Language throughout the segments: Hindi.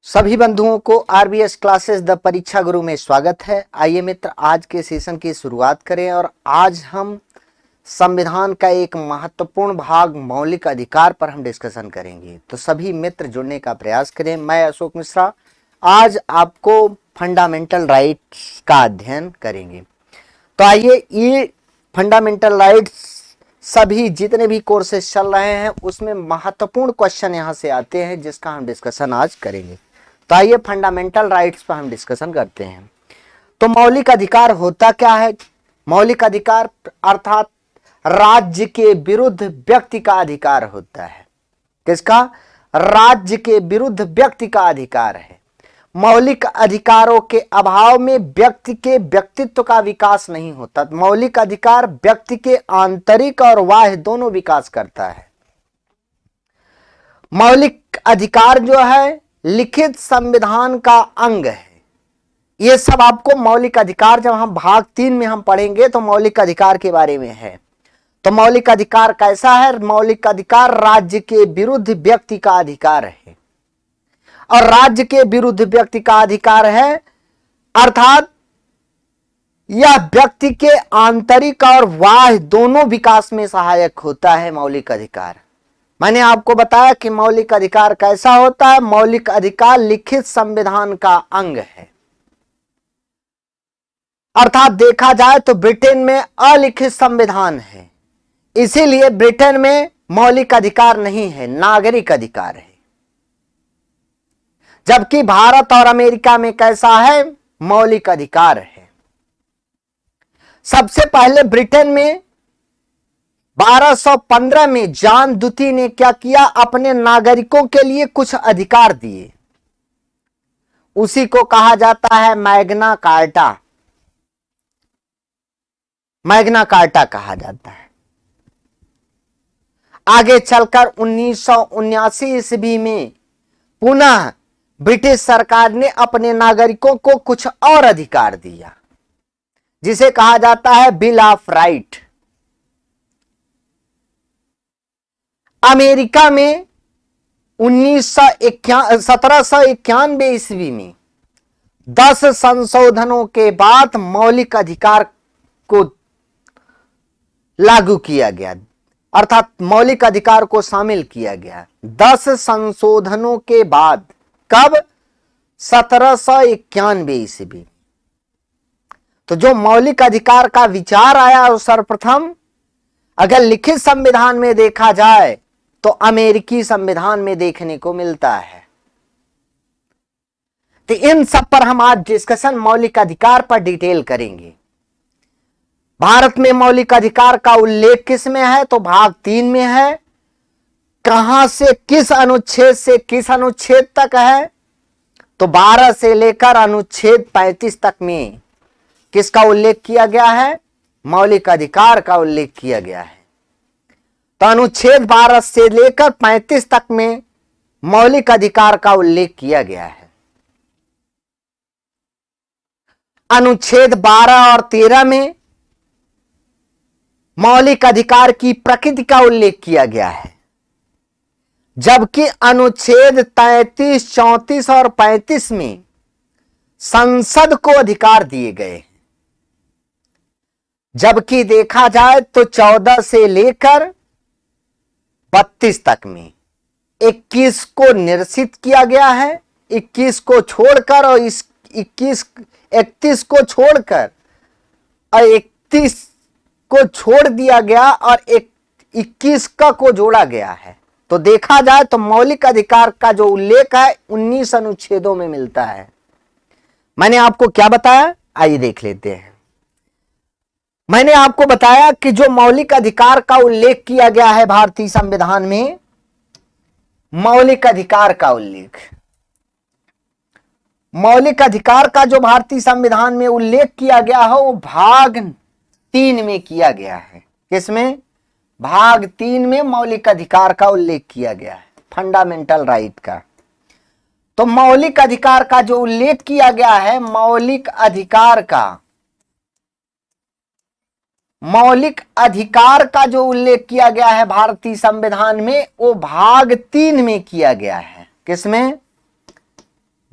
सभी बंधुओं को आरबीएस क्लासेस द परीक्षा गुरु में स्वागत है। आइए मित्र, आज के सेशन की शुरुआत करें और आज हम संविधान का एक महत्वपूर्ण भाग मौलिक अधिकार पर हम डिस्कशन करेंगे। तो सभी मित्र जुड़ने का प्रयास करें। मैं अशोक मिश्रा आज आपको फंडामेंटल राइट्स का अध्ययन करेंगे। तो आइए, ये फंडामेंटल राइट्स सभी जितने भी कोर्सेज चल रहे हैं उसमें महत्वपूर्ण क्वेश्चन यहाँ से आते हैं जिसका हम डिस्कशन आज करेंगे। तो आइए फंडामेंटल राइट्स पर हम डिस्कशन करते हैं। तो मौलिक अधिकार होता क्या है? मौलिक अधिकार अर्थात राज्य के विरुद्ध व्यक्ति का अधिकार होता है। किसका? राज्य के विरुद्ध व्यक्ति का अधिकार है। मौलिक अधिकारों के अभाव में व्यक्ति के व्यक्तित्व का विकास नहीं होता। मौलिक अधिकार व्यक्ति के आंतरिक और बाह्य दोनों विकास करता है। मौलिक अधिकार जो है लिखित संविधान का अंग है। ये सब आपको मौलिक अधिकार जब हम भाग 3 में हम पढ़ेंगे तो मौलिक अधिकार के बारे में है। तो मौलिक अधिकार कैसा है? मौलिक अधिकार राज्य के विरुद्ध व्यक्ति का अधिकार है और राज्य के विरुद्ध व्यक्ति का अधिकार है अर्थात यह व्यक्ति के आंतरिक और बाह्य दोनों विकास में सहायक होता है। मौलिक अधिकार मैंने आपको बताया कि मौलिक अधिकार कैसा होता है। मौलिक अधिकार लिखित संविधान का अंग है। अर्थात देखा जाए तो ब्रिटेन में अलिखित संविधान है, इसीलिए ब्रिटेन में मौलिक अधिकार नहीं है, नागरिक अधिकार है। जबकि भारत और अमेरिका में कैसा है? मौलिक अधिकार है। सबसे पहले ब्रिटेन में 1215 में जॉन द्वितीय ने क्या किया? अपने नागरिकों के लिए कुछ अधिकार दिए। उसी को कहा जाता है मैग्ना कार्टा। मैग्ना कार्टा कहा जाता है। आगे चलकर 1979 ईस्वी में पुनः ब्रिटिश सरकार ने अपने नागरिकों को कुछ और अधिकार दिया जिसे कहा जाता है बिल ऑफ राइट। अमेरिका में 1791 ईस्वी में 10 संशोधनों के बाद मौलिक अधिकार को लागू किया गया अर्थात मौलिक अधिकार को शामिल किया गया 10 संशोधनों के बाद। कब? 1791 ईस्वी। तो जो मौलिक अधिकार का विचार आया वो सर्वप्रथम अगर लिखित संविधान में देखा जाए तो अमेरिकी संविधान में देखने को मिलता है। तो इन सब पर हम आज डिस्कशन मौलिक अधिकार पर डिटेल करेंगे। भारत में मौलिक अधिकार का उल्लेख किस में है? तो भाग 3 में है। कहां से किस अनुच्छेद से किस अनुच्छेद तक है? तो 12 से लेकर अनुच्छेद 35 तक में किसका उल्लेख किया गया है? मौलिक अधिकार का उल्लेख किया गया है। तो अनुच्छेद 12 से लेकर 35 तक में मौलिक अधिकार का उल्लेख किया गया है। अनुच्छेद 12 और 13 में मौलिक अधिकार की प्रकृति का उल्लेख किया गया है, जबकि अनुच्छेद 33, 34 और 35 में संसद को अधिकार दिए गए। जबकि देखा जाए तो 14 से लेकर 32 तक में 21 को निरसित किया गया है, 21 को छोड़कर और इस 31 को छोड़कर और 31 को छोड़ दिया गया और 21 का को जोड़ा गया है। तो देखा जाए तो मौलिक अधिकार का जो उल्लेख है 19 अनुच्छेदों में मिलता है। मैंने आपको क्या बताया? आइए देख लेते हैं। मैंने आपको बताया कि जो मौलिक अधिकार का उल्लेख किया गया है भारतीय संविधान में, मौलिक अधिकार का उल्लेख, मौलिक अधिकार का जो भारतीय संविधान में उल्लेख किया गया है वो भाग 3 में किया गया है। किसमें? भाग 3 में मौलिक अधिकार का उल्लेख किया गया है, फंडामेंटल राइट का। तो मौलिक अधिकार का जो उल्लेख किया गया है, मौलिक अधिकार का जो उल्लेख किया गया है भारतीय संविधान में वो भाग 3 में किया गया है। किसमें?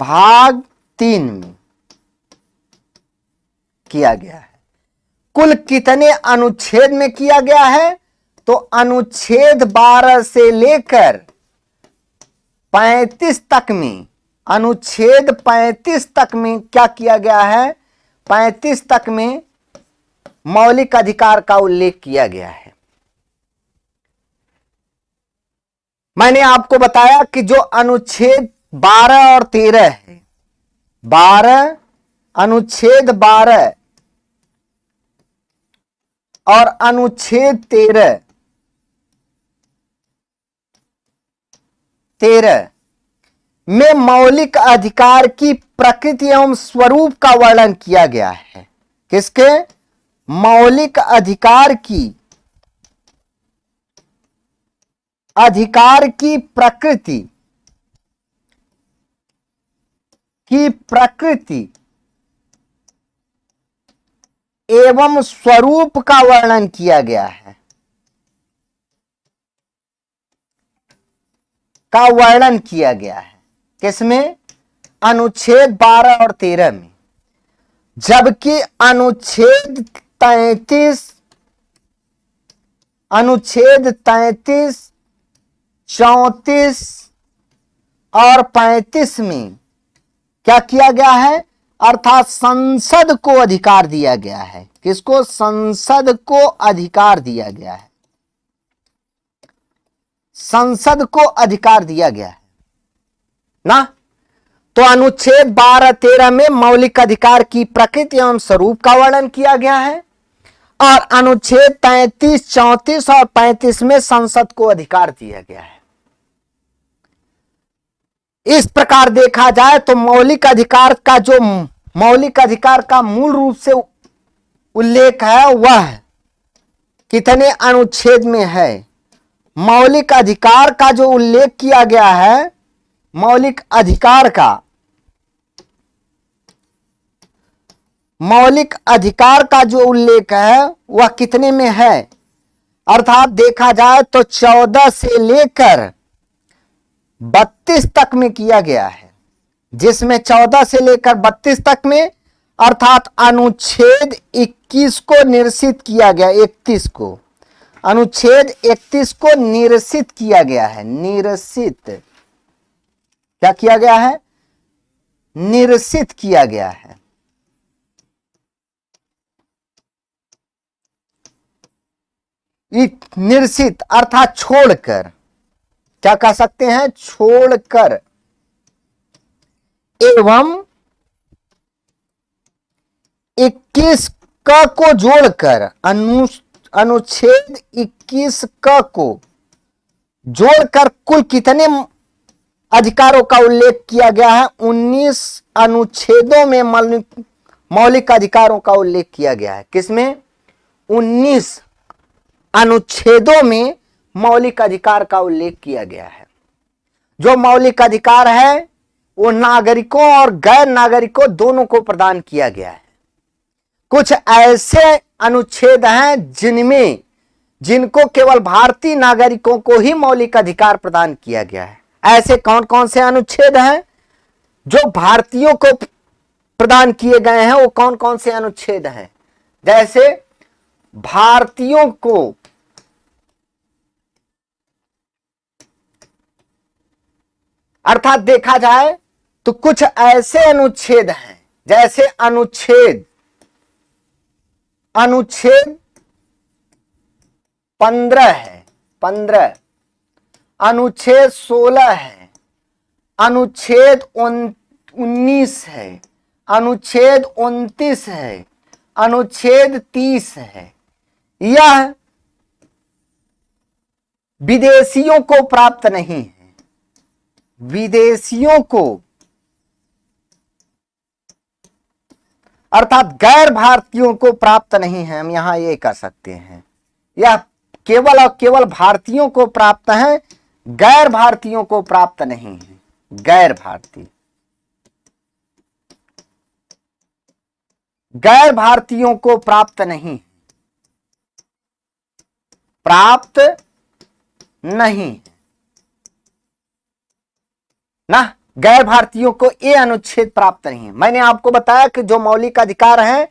भाग 3 में किया गया है। कुल कितने अनुच्छेद में किया गया है? तो अनुच्छेद 12 से लेकर 35 तक में, अनुच्छेद 35 तक में क्या किया गया है? 35 तक में मौलिक अधिकार का उल्लेख किया गया है। मैंने आपको बताया कि जो अनुच्छेद 12 और 13 है, 12 अनुच्छेद 12 और अनुच्छेद 13 में मौलिक अधिकार की प्रकृति एवं स्वरूप का वर्णन किया गया है। किसके? मौलिक अधिकार की प्रकृति एवं स्वरूप का वर्णन किया गया है, किसमें? अनुच्छेद 12 और 13 में। जबकि अनुच्छेद 33, 34 और 35 में क्या किया गया है? अर्थात संसद को अधिकार दिया गया है। किसको? संसद को अधिकार दिया गया है, संसद को अधिकार दिया गया है ना। तो अनुच्छेद 12-13 में मौलिक अधिकार की प्रकृति एवं स्वरूप का वर्णन किया गया है और अनुच्छेद 33, 34 और 35 में संसद को अधिकार दिया गया है। इस प्रकार देखा जाए तो मौलिक अधिकार का मूल रूप से उल्लेख है वह कितने अनुच्छेद में है? मौलिक अधिकार का जो उल्लेख किया गया है, मौलिक अधिकार का जो उल्लेख है वह कितने में है? अर्थात देखा जाए तो 14 से लेकर 32 तक में किया गया है, जिसमें 14 से लेकर 32 तक में अर्थात अनुच्छेद 21 को निरसित किया गया, 31 को, अनुच्छेद 31 को निरसित किया गया है। क्या किया गया है? निरसित किया गया है। निरसित अर्थात छोड़कर, क्या कह सकते हैं? छोड़कर। एवं 21 क को जोड़कर, अनुच्छेद 21 क को जोड़कर कुल कितने अधिकारों का उल्लेख किया गया है? 19 अनुच्छेदों में मौलिक अधिकारों का उल्लेख किया गया है। किसमें? 19 अनुच्छेदों में मौलिक अधिकार का उल्लेख किया गया है। जो मौलिक अधिकार है वो नागरिकों और गैर नागरिकों दोनों को प्रदान किया गया है। कुछ ऐसे अनुच्छेद हैं जिनको केवल भारतीय नागरिकों को ही मौलिक अधिकार प्रदान किया गया है। ऐसे कौन कौन से अनुच्छेद हैं जो भारतीयों को प्रदान किए गए हैं? वो कौन कौन से अनुच्छेद हैं? जैसे भारतीयों को अर्थात देखा जाए तो कुछ ऐसे अनुच्छेद हैं, जैसे अनुच्छेद 15 है, 15, अनुच्छेद 16 है, अनुच्छेद 19 है, अनुच्छेद 29 है, अनुच्छेद 30 है। यह विदेशियों को प्राप्त नहीं है, विदेशियों को अर्थात गैर भारतीयों को प्राप्त नहीं है। हम यहां ये कह सकते हैं यह केवल और केवल भारतीयों को प्राप्त है, गैर भारतीयों को प्राप्त नहीं है। गैर भारतीयों को प्राप्त नहीं, ना। गैर भारतीयों को ये अनुच्छेद प्राप्त नहीं है। मैंने आपको बताया कि जो मौलिक अधिकार है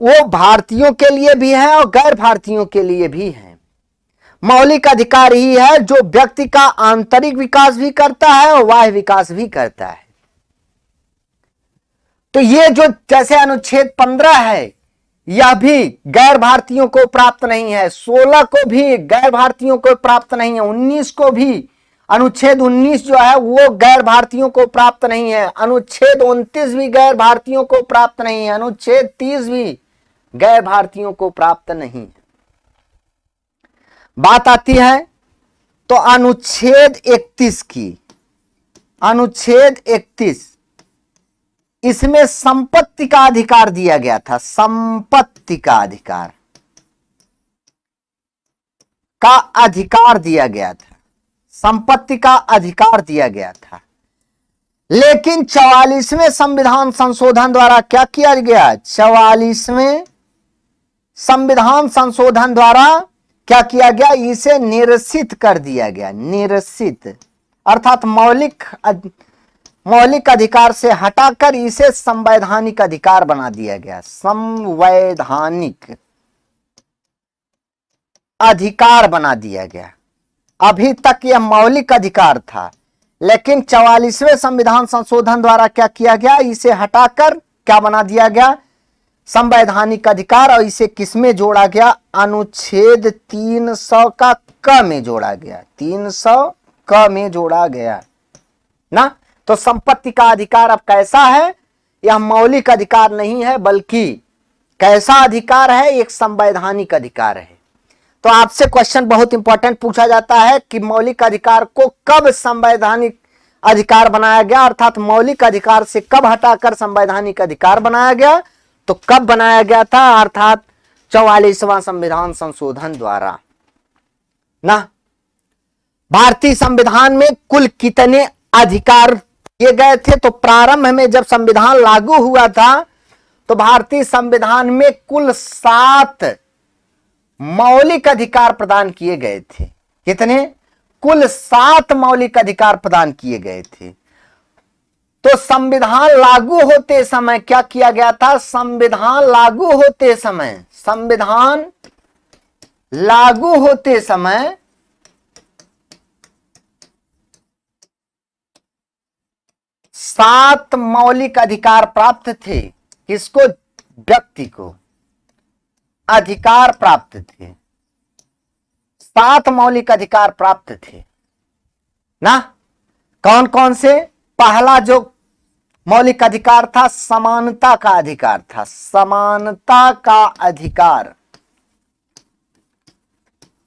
वो भारतीयों के लिए भी है और गैर भारतीयों के लिए भी है। मौलिक अधिकार ही है जो व्यक्ति का आंतरिक विकास भी करता है और बाह्य विकास भी करता है। तो ये जो जैसे अनुच्छेद 15 है यह भी गैर भारतीयों को प्राप्त नहीं है, 16 को भी गैर भारतीयों को प्राप्त नहीं है, 19 को भी, अनुच्छेद 19 जो है वो गैर भारतीयों को प्राप्त नहीं है, अनुच्छेद 29 भी गैर भारतीयों को प्राप्त नहीं है, अनुच्छेद 30 भी गैर भारतीयों को प्राप्त नहीं है। बात आती है तो अनुच्छेद 31 की, अनुच्छेद 31 इसमें संपत्ति का अधिकार दिया गया था, संपत्ति का अधिकार दिया गया था, संपत्ति का अधिकार दिया गया था। लेकिन 44वें संविधान संशोधन द्वारा क्या किया गया, 44वें संविधान संशोधन द्वारा क्या किया गया, इसे निरसित कर दिया गया। निरसित अर्थात मौलिक अधिकार से हटाकर इसे संवैधानिक अधिकार बना दिया गया। संवैधानिक अधिकार बना दिया गया। अभी तक यह मौलिक अधिकार था, लेकिन 44वें संविधान संशोधन द्वारा क्या किया गया, इसे हटाकर क्या बना दिया गया, संवैधानिक अधिकार। और इसे किसमें जोड़ा गया, अनुच्छेद 300 का क में जोड़ा गया, 300 क में जोड़ा गया ना। तो संपत्ति का अधिकार अब कैसा है, यह मौलिक अधिकार नहीं है बल्कि कैसा अधिकार है, एक संवैधानिक अधिकार है। तो आपसे क्वेश्चन बहुत इंपॉर्टेंट पूछा जाता है कि मौलिक अधिकार को कब संवैधानिक अधिकार बनाया गया, अर्थात मौलिक अधिकार से कब हटाकर संवैधानिक अधिकार बनाया गया। तो कब बनाया गया था, अर्थात 44वां संविधान संशोधन द्वारा ना। भारतीय संविधान में कुल कितने अधिकार दिए गए थे, तो प्रारंभ में जब संविधान लागू हुआ था तो भारतीय संविधान में कुल 7 मौलिक अधिकार प्रदान किए गए थे। कितने, कुल 7 मौलिक अधिकार प्रदान किए गए थे। तो संविधान लागू होते समय क्या किया गया था, संविधान लागू होते समय 7 मौलिक अधिकार प्राप्त थे। किसको, व्यक्ति को अधिकार प्राप्त थे, 7 मौलिक अधिकार प्राप्त थे ना। कौन कौन से, पहला जो मौलिक अधिकार था समानता का अधिकार था, समानता का अधिकार,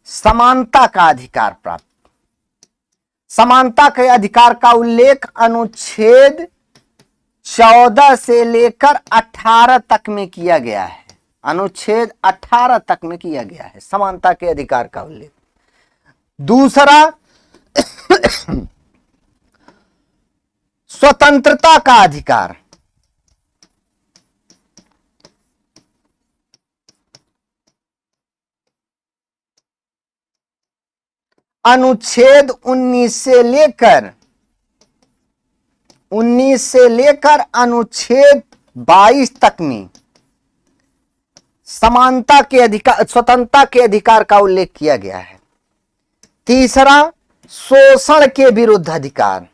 समानता का अधिकार प्राप्त। समानता के अधिकार का उल्लेख अनुच्छेद 14 से लेकर 18 तक में किया गया है, अनुच्छेद 18 तक में किया गया है समानता के अधिकार का उल्लेख। दूसरा स्वतंत्रता का अधिकार, अनुच्छेद 19 से लेकर अनुच्छेद 22 तक में समानता के अधिकार, स्वतंत्रता के अधिकार का उल्लेख किया गया है। तीसरा शोषण के विरुद्ध अधिकार,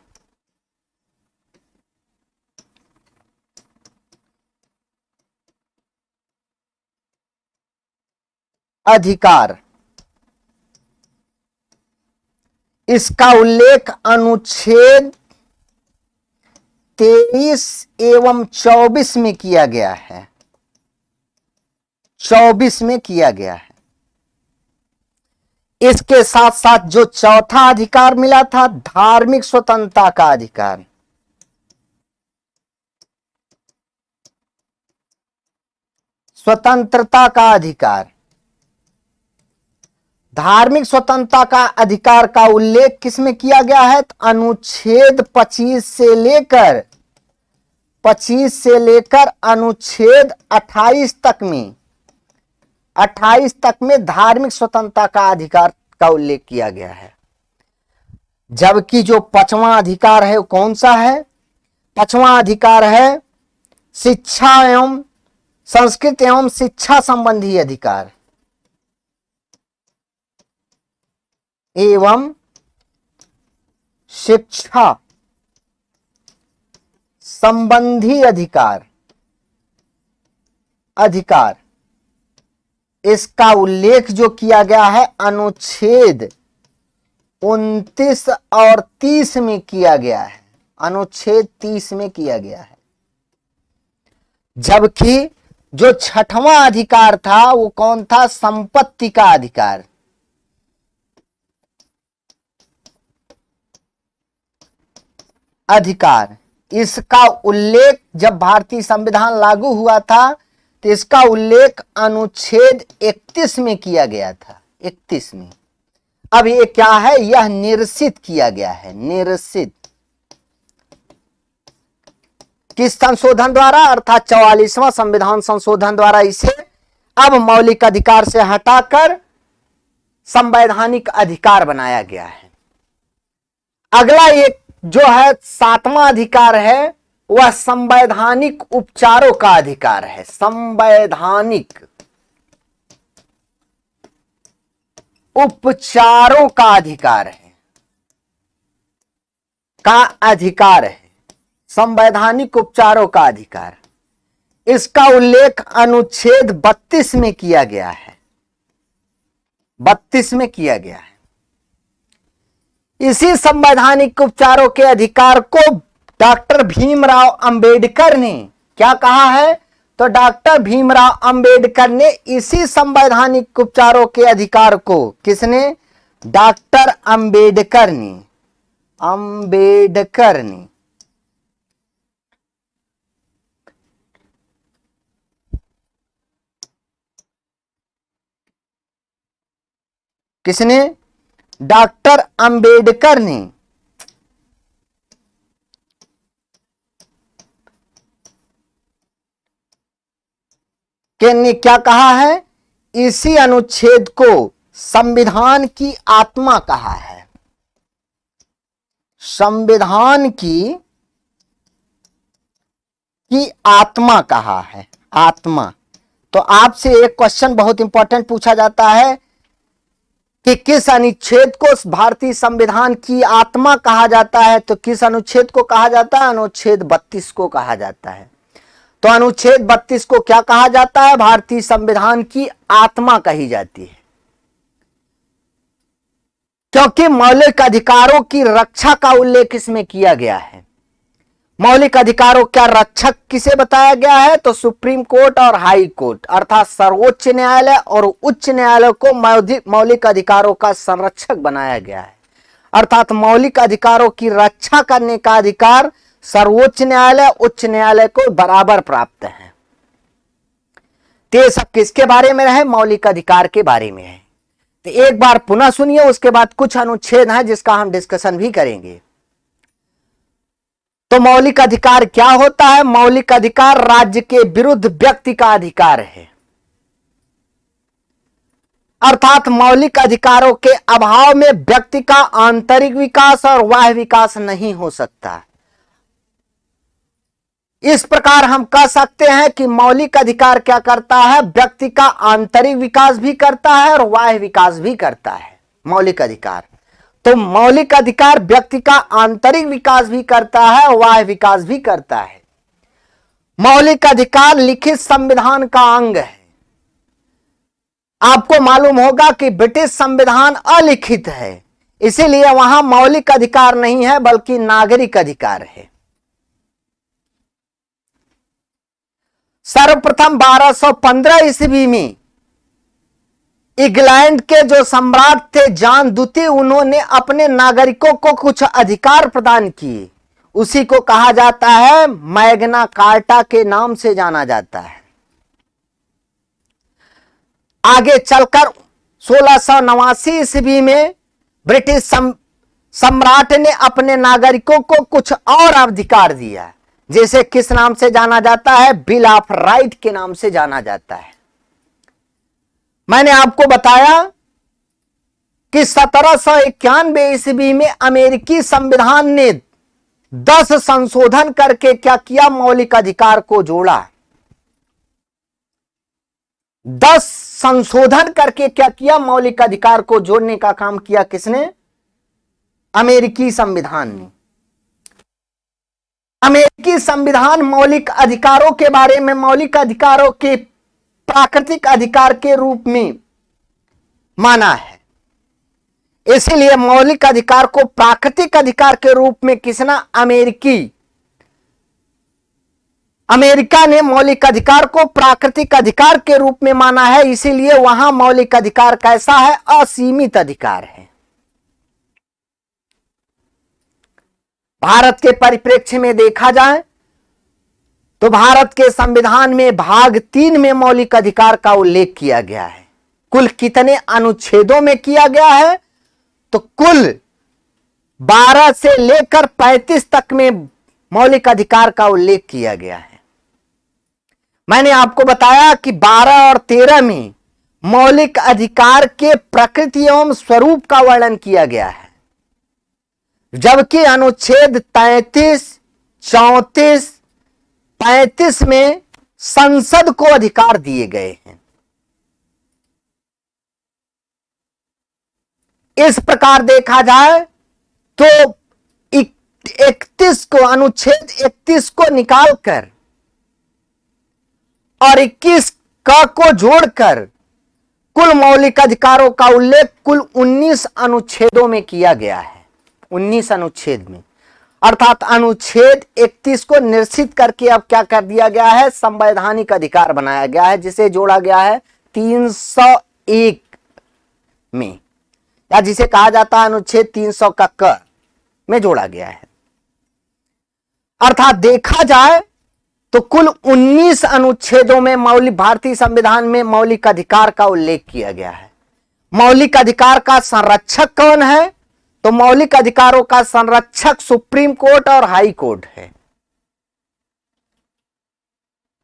इसका उल्लेख अनुच्छेद 23 एवं 24 में किया गया है, 24 में किया गया है। इसके साथ साथ जो चौथा अधिकार मिला था धार्मिक स्वतंत्रता का अधिकार, स्वतंत्रता का अधिकार, धार्मिक स्वतंत्रता का अधिकार का उल्लेख किसमें किया गया है, अनुच्छेद 25 से लेकर अनुच्छेद 28 तक में, 28 तक में धार्मिक स्वतंत्रता का अधिकार का उल्लेख किया गया है। जबकि जो पांचवा अधिकार है वो कौन सा है? पांचवा अधिकार है शिक्षा एवं संस्कृत एवं शिक्षा संबंधी अधिकार एवं शिक्षा संबंधी अधिकार। इसका उल्लेख जो किया गया है अनुच्छेद 29 और 30 में किया गया है। अनुच्छेद 30 में किया गया है। जबकि जो छठवां अधिकार था वो कौन था? संपत्ति का अधिकार। इसका उल्लेख जब भारतीय संविधान लागू हुआ था तो इसका उल्लेख अनुच्छेद 31 में किया गया था। 31 में। अब ये क्या है? यह निरसित किया गया है। निरसित किस संशोधन द्वारा? अर्थात 44वां संविधान संशोधन द्वारा इसे अब मौलिक अधिकार से हटाकर संवैधानिक अधिकार बनाया गया है। अगला एक जो है 7वां अधिकार है वह संवैधानिक उपचारों का अधिकार है। संवैधानिक उपचारों का अधिकार है। संवैधानिक उपचारों का अधिकार। इसका उल्लेख अनुच्छेद 32 में किया गया है। 32 में किया गया है। इसी संवैधानिक उपचारों के अधिकार को डॉक्टर भीमराव अंबेडकर ने क्या कहा है? तो डॉक्टर भीमराव अंबेडकर ने इसी संवैधानिक उपचारों के अधिकार को, किसने? डॉक्टर अंबेडकर ने किसने? डॉक्टर अंबेडकर ने क्या कहा है? इसी अनुच्छेद को संविधान की आत्मा कहा है। संविधान की आत्मा कहा है। आत्मा। तो आपसे एक क्वेश्चन बहुत इंपॉर्टेंट पूछा जाता है कि किस अनुच्छेद को भारतीय संविधान की आत्मा कहा जाता है? तो किस अनुच्छेद को कहा जाता है? अनुच्छेद 32 को कहा जाता है। तो अनुच्छेद 32 को क्या कहा जाता है? भारतीय संविधान की आत्मा कही जाती है। क्योंकि मौलिक अधिकारों की रक्षा का उल्लेख इसमें किया गया है। मौलिक अधिकारों का रक्षक किसे बताया गया है? तो सुप्रीम कोर्ट और हाई कोर्ट अर्थात सर्वोच्च न्यायालय और उच्च न्यायालय को मौलिक अधिकारों का संरक्षक बनाया गया है। अर्थात मौलिक अधिकारों की रक्षा करने का अधिकार सर्वोच्च न्यायालय उच्च न्यायालय को बराबर प्राप्त है। तो ये सब किसके बारे में है? मौलिक अधिकार के बारे में है। तो एक बार पुनः सुनिए, उसके बाद कुछ अनुच्छेद हैं जिसका हम डिस्कशन भी करेंगे। तो मौलिक अधिकार क्या होता है? मौलिक अधिकार राज्य के विरुद्ध व्यक्ति का अधिकार है। अर्थात मौलिक अधिकारों के अभाव में व्यक्ति का आंतरिक विकास और बाह्य विकास नहीं हो सकता। इस प्रकार हम कह सकते हैं कि मौलिक अधिकार क्या करता है? व्यक्ति का आंतरिक विकास भी करता है और बाह्य विकास भी करता है। मौलिक अधिकार तो मौलिक अधिकार व्यक्ति का आंतरिक विकास भी करता है और बाह्य विकास भी करता है। मौलिक अधिकार लिखित संविधान का अंग है। आपको मालूम होगा कि ब्रिटिश संविधान अलिखित है, इसीलिए वहां मौलिक अधिकार नहीं है बल्कि नागरिक अधिकार है। सर्वप्रथम 1215 ईस्वी में इंग्लैंड के जो सम्राट थे जॉन द्वितीय, उन्होंने अपने नागरिकों को कुछ अधिकार प्रदान किए। उसी को कहा जाता है मैग्ना कार्टा के नाम से जाना जाता है। आगे चलकर 1689 ईस्वी में ब्रिटिश सम्राट ने अपने नागरिकों को कुछ और अधिकार दिया, जैसे किस नाम से जाना जाता है? बिल ऑफ राइट के नाम से जाना जाता है। मैंने आपको बताया कि 1791 ईस्वी में अमेरिकी संविधान ने 10 संशोधन करके क्या किया, मौलिक अधिकार को जोड़ा। 10 संशोधन करके क्या किया, मौलिक अधिकार को जोड़ने का काम किया किसने, अमेरिकी संविधान ने। अमेरिकी संविधान मौलिक अधिकारों के बारे में, मौलिक अधिकारों के प्राकृतिक अधिकार के रूप में माना है। इसीलिए मौलिक अधिकार को प्राकृतिक अधिकार के रूप में किसना, अमेरिका ने मौलिक अधिकार को प्राकृतिक अधिकार के रूप में माना है। इसीलिए वहां मौलिक अधिकार कैसा है, असीमित अधिकार है। भारत के परिप्रेक्ष्य में देखा जाए तो भारत के संविधान में भाग 3 में मौलिक अधिकार का उल्लेख किया गया है। कुल कितने अनुच्छेदों में किया गया है, तो कुल 12 से लेकर 35 तक में मौलिक अधिकार का उल्लेख किया गया है। मैंने आपको बताया कि 12 और 13 में मौलिक अधिकार के प्रकृति एवं स्वरूप का वर्णन किया गया है, जबकि अनुच्छेद 33, 34, 35 में संसद को अधिकार दिए गए हैं। इस प्रकार देखा जाए तो 31 को, अनुच्छेद 31 को निकालकर और 21 का को जोड़कर कुल मौलिक अधिकारों का उल्लेख कुल 19 अनुच्छेदों में किया गया है। 19 अनुच्छेद में, अर्थात अनुच्छेद 31 को निश्चित करके अब क्या कर दिया गया है, संवैधानिक अधिकार बनाया गया है, जिसे जोड़ा गया है 301 में, या जिसे कहा जाता है अनुच्छेद 300 का क में जोड़ा गया है। अर्थात देखा जाए तो कुल 19 अनुच्छेदों में मौलिक, भारतीय संविधान में मौलिक अधिकार का उल्लेख किया गया है। मौलिक अधिकार का संरक्षक कौन है, तो मौलिक अधिकारों का संरक्षक सुप्रीम कोर्ट और हाई कोर्ट है।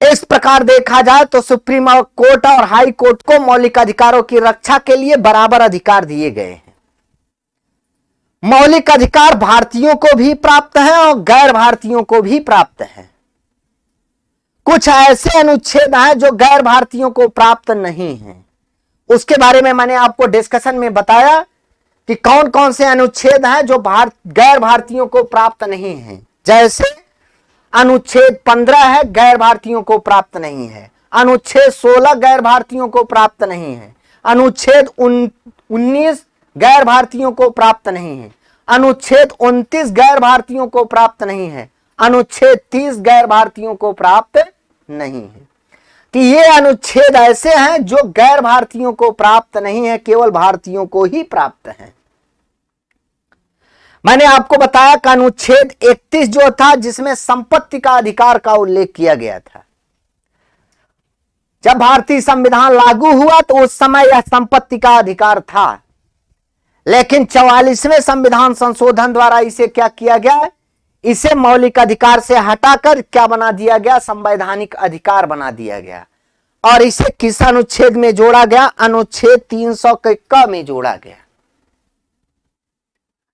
इस प्रकार देखा जाए तो सुप्रीम कोर्ट और हाई कोर्ट को मौलिक अधिकारों की रक्षा के लिए बराबर अधिकार दिए गए हैं। मौलिक अधिकार भारतीयों को भी प्राप्त है और गैर भारतीयों को भी प्राप्त है। कुछ ऐसे अनुच्छेद हैं जो गैर भारतीयों को प्राप्त नहीं हैं। उसके बारे में मैंने आपको डिस्कशन में बताया कि कौन कौन से अनुच्छेद हैं जो गैर भारतीयों को प्राप्त नहीं हैं। जैसे अनुच्छेद 15 है, गैर भारतीयों को प्राप्त नहीं है। अनुच्छेद 16 गैर भारतीयों को प्राप्त नहीं है। अनुच्छेद 19 गैर भारतीयों को प्राप्त नहीं है। अनुच्छेद 29 गैर भारतीयों को प्राप्त नहीं है। अनुच्छेद 30 गैर भारतीयों को प्राप्त नहीं है। कि ये अनुच्छेद ऐसे हैं जो गैर भारतीयों को प्राप्त नहीं है, केवल भारतीयों को ही प्राप्त है। मैंने आपको बताया कि अनुच्छेद 31 जो था, जिसमें संपत्ति का अधिकार का उल्लेख किया गया था। जब भारतीय संविधान लागू हुआ तो उस समय यह संपत्ति का अधिकार था, लेकिन 44वें संविधान संशोधन द्वारा इसे क्या किया गया, इसे मौलिक अधिकार से हटाकर क्या बना दिया गया, संवैधानिक अधिकार बना दिया गया। और इसे किस अनुच्छेद में जोड़ा गया, अनुच्छेद 300 के क में जोड़ा गया।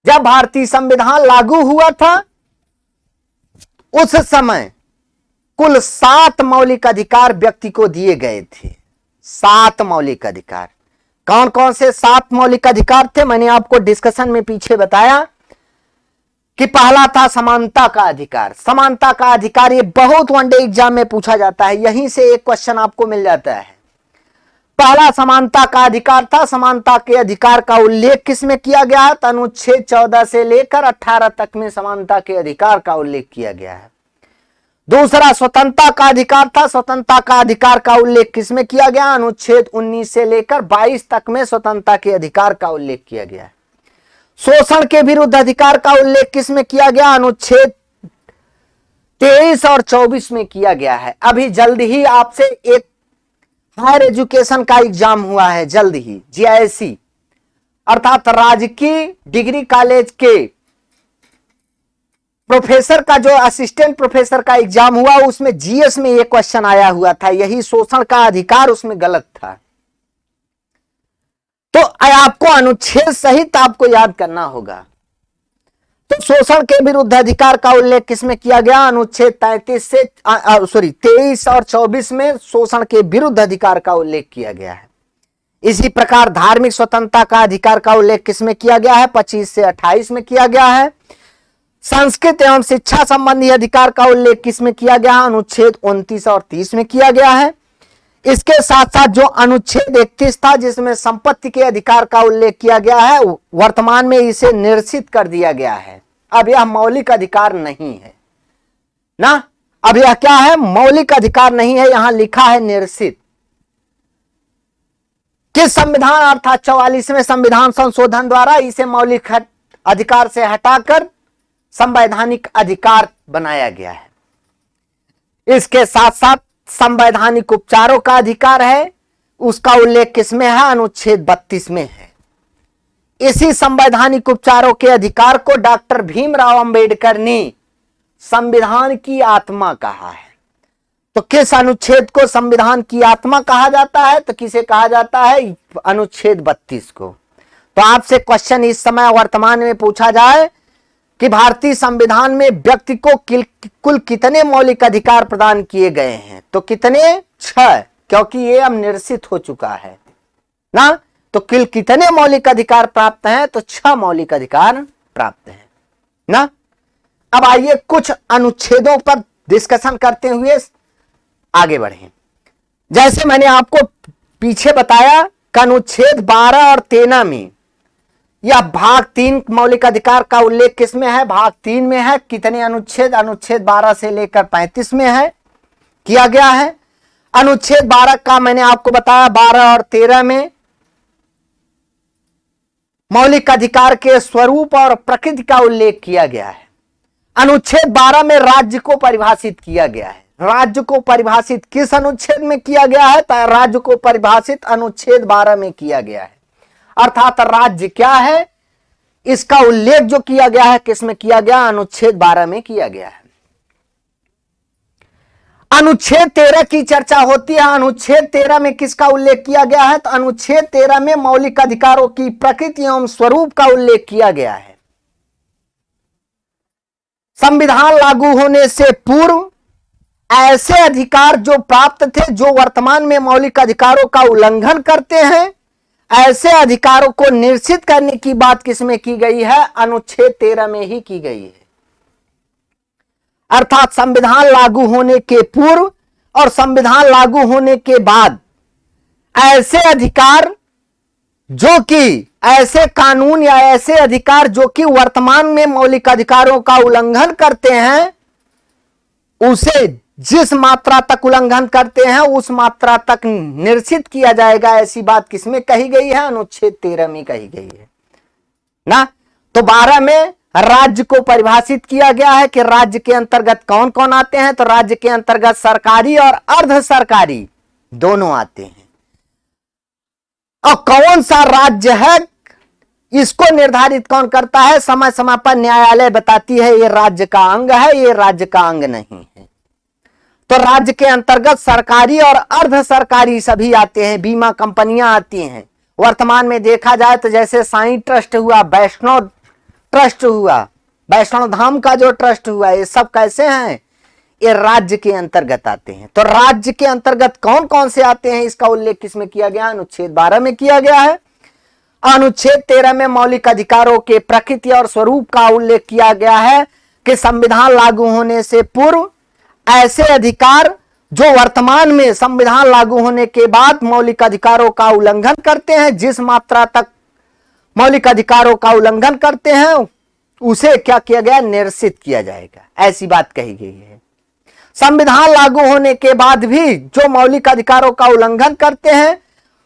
जब भारतीय संविधान लागू हुआ था उस समय कुल 7 मौलिक अधिकार व्यक्ति को दिए गए थे। 7 मौलिक अधिकार। कौन कौन से 7 मौलिक अधिकार थे, मैंने आपको डिस्कशन में पीछे बताया कि पहला था समानता का अधिकार। समानता का अधिकार ये बहुत वनडे एग्जाम में पूछा जाता है, यहीं से एक क्वेश्चन आपको मिल जाता है। पहला समानता का अधिकार था। समानता के अधिकार का उल्लेख किसमें किया गया है, अनुच्छेद 14 से लेकर 18 तक में समानता के अधिकार का उल्लेख किया गया है। दूसरा स्वतंत्रता का अधिकार था। स्वतंत्रता का अधिकार का उल्लेख किसमें किया गया, अनुच्छेद 19 से लेकर 22 तक में स्वतंत्रता के अधिकार का उल्लेख किया गया है। शोषण के विरुद्ध अधिकार का उल्लेख किसमें किया गया, अनुच्छेद 23 और 24 में किया गया है। अभी जल्द ही आपसे एक हायर एजुकेशन का एग्जाम हुआ है, जल्द ही जीआईएससी अर्थात राजकीय डिग्री कॉलेज के प्रोफेसर का जो असिस्टेंट प्रोफेसर का एग्जाम हुआ, उसमें जीएस में यह क्वेश्चन आया हुआ था। यही शोषण का अधिकार उसमें गलत था। तो आपको अनुच्छेद सहित आपको याद करना होगा। तो शोषण के विरुद्ध अधिकार का उल्लेख किसमें किया गया? अनुच्छेद 23 और 24 में शोषण के विरुद्ध अधिकार का उल्लेख किया गया है। इसी प्रकार धार्मिक स्वतंत्रता का अधिकार का उल्लेख किसमें किया गया है? 25 से 28 में किया गया है। संस्कृत एवं शिक्षा संबंधी अधिकार का उल्लेख किसमें किया गया है? अनुच्छेद 29 और 30 में किया गया है। इसके साथ साथ जो अनुच्छेद 31 था जिसमें संपत्ति के अधिकार का उल्लेख किया गया है, वर्तमान में इसे निरसित कर दिया गया है। अब यह मौलिक अधिकार नहीं है ना, अब यह क्या है? मौलिक अधिकार नहीं है, यहां लिखा है निरसित। किस संविधान अर्थात 44वें संविधान संशोधन द्वारा इसे मौलिक अधिकार से हटाकर संवैधानिक अधिकार बनाया गया है। इसके साथ साथ संवैधानिक उपचारों का अधिकार है, उसका उल्लेख किसमें है? अनुच्छेद 32 में है। इसी संवैधानिक उपचारों के अधिकार को डॉक्टर भीमराव अंबेडकर ने संविधान की आत्मा कहा है। तो किस अनुच्छेद को संविधान की आत्मा कहा जाता है? तो किसे कहा जाता है? अनुच्छेद 32 को। तो आपसे क्वेश्चन इस समय वर्तमान में पूछा जाए कि भारतीय संविधान में व्यक्ति को कुल कितने मौलिक अधिकार प्रदान किए गए हैं? तो कितने? 6, क्योंकि ये अब निरसित हो चुका है ना। तो कुल कितने मौलिक अधिकार प्राप्त हैं? तो 6 मौलिक अधिकार प्राप्त हैं ना। अब आइए कुछ अनुच्छेदों पर डिस्कशन करते हुए आगे बढ़ें। जैसे मैंने आपको पीछे बताया कि अनुच्छेद 12 और 13 में यह भाग 3 मौलिक अधिकार का उल्लेख किसमें है? भाग 3 में है। कितने अनुच्छेद? अनुच्छेद 12 से लेकर 35 में है, किया गया है। अनुच्छेद 12 का मैंने आपको बताया 12 और 13 में मौलिक अधिकार के स्वरूप और प्रकृति का उल्लेख किया गया है। अनुच्छेद 12 में राज्य को परिभाषित किया गया है। राज्य को परिभाषित किस अनुच्छेद में किया गया है? तो राज्य को परिभाषित अनुच्छेद 12 में किया गया है। अर्थात राज्य क्या है, इसका उल्लेख जो किया गया है किसमें किया गया? अनुच्छेद 12 में किया गया है। अनुच्छेद 13 की चर्चा होती है। अनुच्छेद 13 में किसका उल्लेख किया गया है? तो अनुच्छेद 13 में मौलिक अधिकारों की प्रकृति एवं स्वरूप का उल्लेख किया गया है। संविधान लागू होने से पूर्व ऐसे अधिकार जो प्राप्त थे जो वर्तमान में मौलिक अधिकारों का उल्लंघन करते हैं, ऐसे अधिकारों को निश्चित करने की बात किसमें की गई है? अनुच्छेद 13 में ही की गई है। अर्थात संविधान लागू होने के पूर्व और संविधान लागू होने के बाद ऐसे अधिकार जो कि ऐसे कानून या ऐसे अधिकार जो कि वर्तमान में मौलिक अधिकारों का उल्लंघन करते हैं, उसे जिस मात्रा तक उल्लंघन करते हैं उस मात्रा तक निश्चित किया जाएगा। ऐसी बात किसमें कही गई है? अनुच्छेद 13 में कही गई है ना। तो 12 में राज्य को परिभाषित किया गया है कि राज्य के अंतर्गत कौन कौन आते हैं। तो राज्य के अंतर्गत सरकारी और अर्ध सरकारी दोनों आते हैं। और कौन सा राज्य है इसको निर्धारित कौन करता है? समय समय पर न्यायालय बताती है ये राज्य का अंग है, ये राज्य का अंग नहीं है। तो राज्य के अंतर्गत सरकारी और अर्ध सरकारी सभी आते हैं। बीमा कंपनियां आती हैं। वर्तमान में देखा जाए तो जैसे साईं ट्रस्ट हुआ, वैष्णव ट्रस्ट हुआ, वैष्णव धाम का जो ट्रस्ट हुआ, ये सब कैसे हैं? ये राज्य के अंतर्गत आते हैं। तो राज्य के अंतर्गत कौन कौन से आते हैं इसका उल्लेख किसमें किया गया? अनुच्छेद 12 में किया गया है। अनुच्छेद 13 में मौलिक अधिकारों के प्रकृति और स्वरूप का उल्लेख किया गया है कि संविधान लागू होने से पूर्व ऐसे अधिकार जो वर्तमान में संविधान लागू होने के बाद मौलिक अधिकारों का उल्लंघन करते हैं, जिस मात्रा तक मौलिक अधिकारों का उल्लंघन करते हैं उसे क्या किया गया? निरसित किया जाएगा। ऐसी बात कही गई है। संविधान लागू होने के बाद भी जो मौलिक अधिकारों का उल्लंघन करते हैं,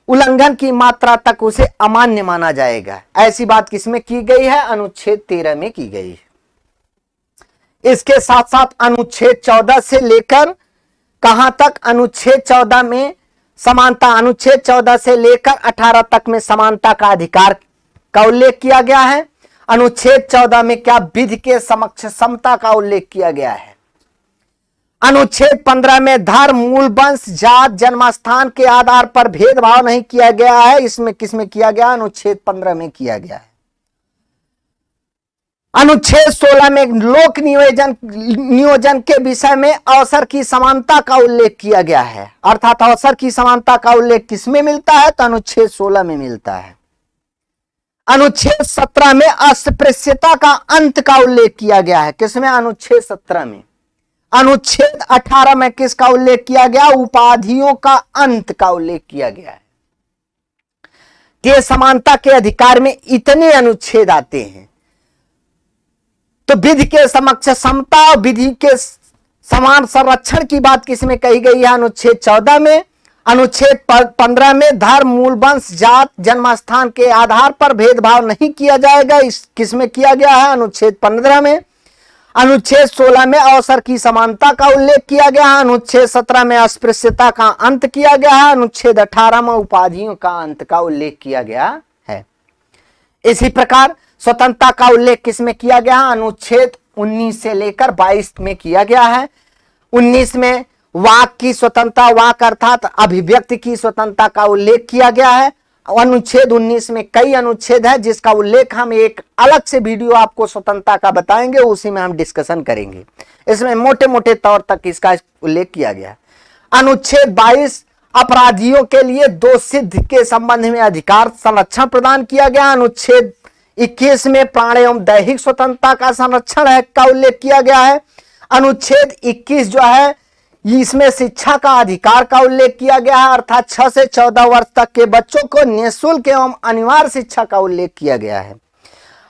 उल्लंघन की मात्रा तक उसे अमान्य माना जाएगा। ऐसी बात किसमें की गई है? अनुच्छेद 13 में की गई है। इसके साथ साथ अनुच्छेद 14 से लेकर कहां तक? अनुच्छेद 14 में समानता, अनुच्छेद 14 से लेकर 18 तक में समानता का अधिकार का उल्लेख किया गया है। अनुच्छेद 14 में क्या? विधि के समक्ष समता का उल्लेख किया गया है। अनुच्छेद 15 में धर्म, मूल वंश, जात, जन्मस्थान के आधार पर भेदभाव नहीं किया गया है। इसमें किसमें किया गया? अनुच्छेद 15 में किया गया है। अनुच्छेद 16 में लोक नियोजन के विषय में अवसर की समानता का उल्लेख किया गया है। अर्थात अवसर की समानता का उल्लेख किसमें मिलता है? तो अनुच्छेद 16 में मिलता है। अनुच्छेद 17 में अस्पृश्यता का अंत का उल्लेख किया गया है। किसमें? अनुच्छेद 17 में। अनुच्छेद 18 में किसका उल्लेख किया गया? उपाधियों का अंत का उल्लेख किया गया है। ये समानता के अधिकार में इतने अनुच्छेद आते हैं। तो विधि के समक्ष समता और विधि के समान संरक्षण की बात किसमें कही गई है? अनुच्छेद 14 में। अनुच्छेद 15 में धर्म, मूल वंश, जात, जन्मस्थान के आधार पर भेदभाव नहीं किया जाएगा। इस किसमें किया गया है? अनुच्छेद 15 में। अनुच्छेद 16 में अवसर की समानता का उल्लेख किया गया है। अनुच्छेद 17 में अस्पृश्यता का अंत किया गया है। अनुच्छेद 18 में उपाधियों का अंत का उल्लेख किया गया है। इसी प्रकार स्वतंत्रता का उल्लेख किसमें किया गया है? अनुच्छेद 19 से लेकर 22 में किया गया है। 19 में वाक की स्वतंत्रता, वाक अर्थात अभिव्यक्ति की स्वतंत्रता का उल्लेख किया गया है। अनुच्छेद 19 में कई अनुच्छेद है जिसका उल्लेख हम एक अलग से वीडियो आपको स्वतंत्रता का बताएंगे, उसी में हम डिस्कशन करेंगे। इसमें मोटे मोटे तौर तक इसका उल्लेख किया गया है। अनुच्छेद 22 अपराधियों के लिए दोष सिद्ध के संबंध में अधिकार संरक्षण प्रदान किया गया। अनुच्छेद 21 में प्राण एवं दैहिक स्वतंत्रता का संरक्षण है का उल्लेख किया गया है। अनुच्छेद 21 जो है इसमें शिक्षा का अधिकार का उल्लेख किया गया है, अर्थात 6 से 14 वर्ष तक के बच्चों को निःशुल्क एवं अनिवार्य शिक्षा का उल्लेख किया गया है।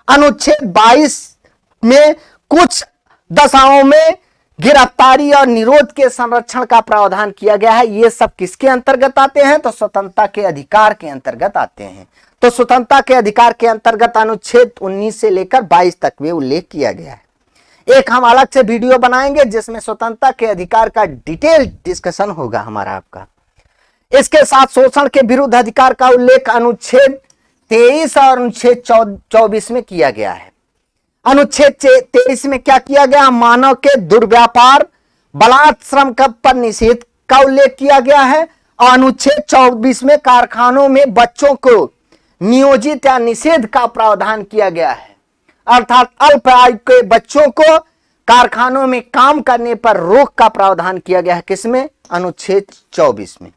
अनुच्छेद 22 में कुछ दशाओं में गिरफ्तारी और निरोध के संरक्षण का प्रावधान किया गया है। ये सब किसके अंतर्गत आते हैं? तो स्वतंत्रता के अधिकार के अंतर्गत आते हैं। तो स्वतंत्रता के अधिकार के अंतर्गत अनुच्छेद 19 से लेकर 22 तक में उल्लेख किया गया है। एक हम अलग से वीडियो बनाएंगे जिसमें स्वतंत्रता के अधिकार का डिटेल डिस्कशन होगा हमारा आपका। इसके साथ शोषण के विरुद्ध अधिकार का उल्लेख अनुच्छेद 23 और अनुच्छेद 24 में किया गया है। अनुच्छेद 23 में क्या किया गया? मानव के दुर्व्यापार, बलात् श्रम पर निषेध का उल्लेख किया गया है। और अनुच्छेद 24 में कारखानों में बच्चों को नियोजित या निषेध का प्रावधान किया गया है, अर्थात अल्प आयु के बच्चों को कारखानों में काम करने पर रोक का प्रावधान किया गया है। किसमें? अनुच्छेद 24 में।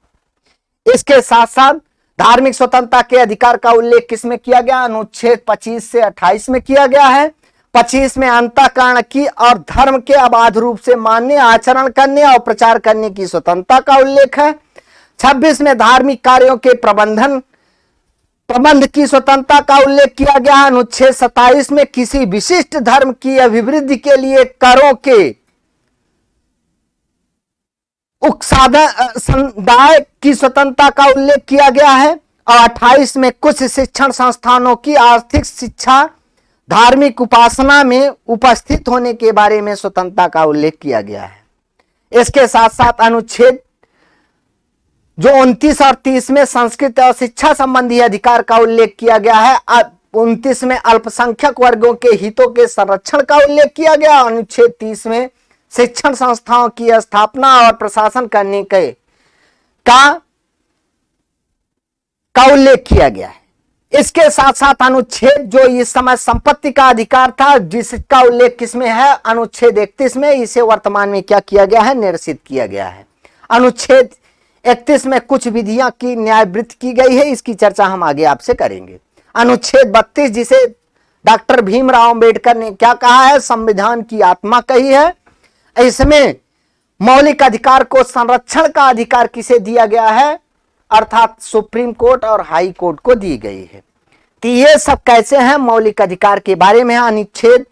इसके साथ साथ धार्मिक स्वतंत्रता के अधिकार का उल्लेख किसमें किया गया? अनुच्छेद 25 से 28 में किया गया है। 25 में अंतःकरण की और धर्म के अबाध रूप से मानने, आचरण करने और प्रचार करने की स्वतंत्रता का उल्लेख है। 26 में धार्मिक कार्यों के प्रबंध की स्वतंत्रता का उल्लेख किया गया। अनुच्छेद 27 में किसी विशिष्ट धर्म की अभिवृद्धि के लिए करों के समुदाय की स्वतंत्रता का उल्लेख किया गया है। और 28 में कुछ शिक्षण संस्थानों की आर्थिक शिक्षा, धार्मिक उपासना में उपस्थित होने के बारे में स्वतंत्रता का उल्लेख किया गया है। इसके साथ साथ अनुच्छेद जो 29 और 30 में संस्कृत और शिक्षा संबंधी अधिकार का उल्लेख किया गया है। 29 में अल्पसंख्यक वर्गों के हितों के संरक्षण का उल्लेख किया गया। अनुच्छेद 30 में शिक्षण संस्थाओं की स्थापना और प्रशासन करने का उल्लेख किया गया है। इसके साथ साथ अनुच्छेद जो इस समय संपत्ति का अधिकार था जिसका उल्लेख किसमें है? अनुच्छेद 31 में। इसे वर्तमान में क्या किया गया है? निरसित किया गया है। अनुच्छेद 31 में कुछ विधियां की न्यायवृत्ति की गई है, इसकी चर्चा हम आगे आपसे करेंगे। अनुच्छेद 32 जिसे डॉक्टर भीमराव अंबेडकर ने क्या कहा है? संविधान की आत्मा कही है। इसमें मौलिक अधिकार को संरक्षण का अधिकार किसे दिया गया है? अर्थात सुप्रीम कोर्ट और हाई कोर्ट को दी गई है। तो ये सब कैसे हैं? मौलिक अधिकार के बारे में। अनुच्छेद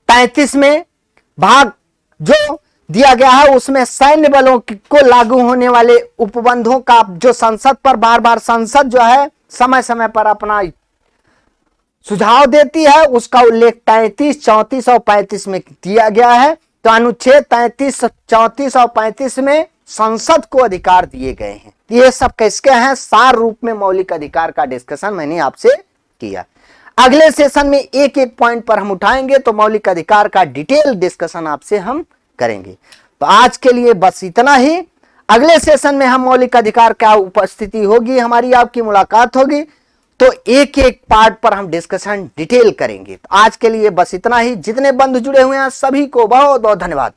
33 में भाग जो दिया गया है उसमें सैन्य बलों को लागू होने वाले उपबंधों का जो संसद पर बार बार संसद जो है समय समय पर अपना सुझाव देती है उसका उल्लेख 33, 34 और 35 में दिया गया है। तो अनुच्छेद 33, 34 और 35 में संसद को अधिकार दिए गए हैं। ये सब किसके हैं? सार रूप में मौलिक अधिकार का डिस्कशन मैंने आपसे किया। अगले सेशन में एक एक पॉइंट पर हम उठाएंगे तो मौलिक अधिकार का डिटेल डिस्कशन आपसे हम करेंगे। तो आज के लिए बस इतना ही। अगले सेशन में हम मौलिक अधिकार क्या उपस्थिति होगी, हमारी आपकी मुलाकात होगी, तो एक एक पार्ट पर हम डिस्कशन डिटेल करेंगे। तो आज के लिए बस इतना ही। जितने बंधु जुड़े हुए हैं सभी को बहुत बहुत धन्यवाद।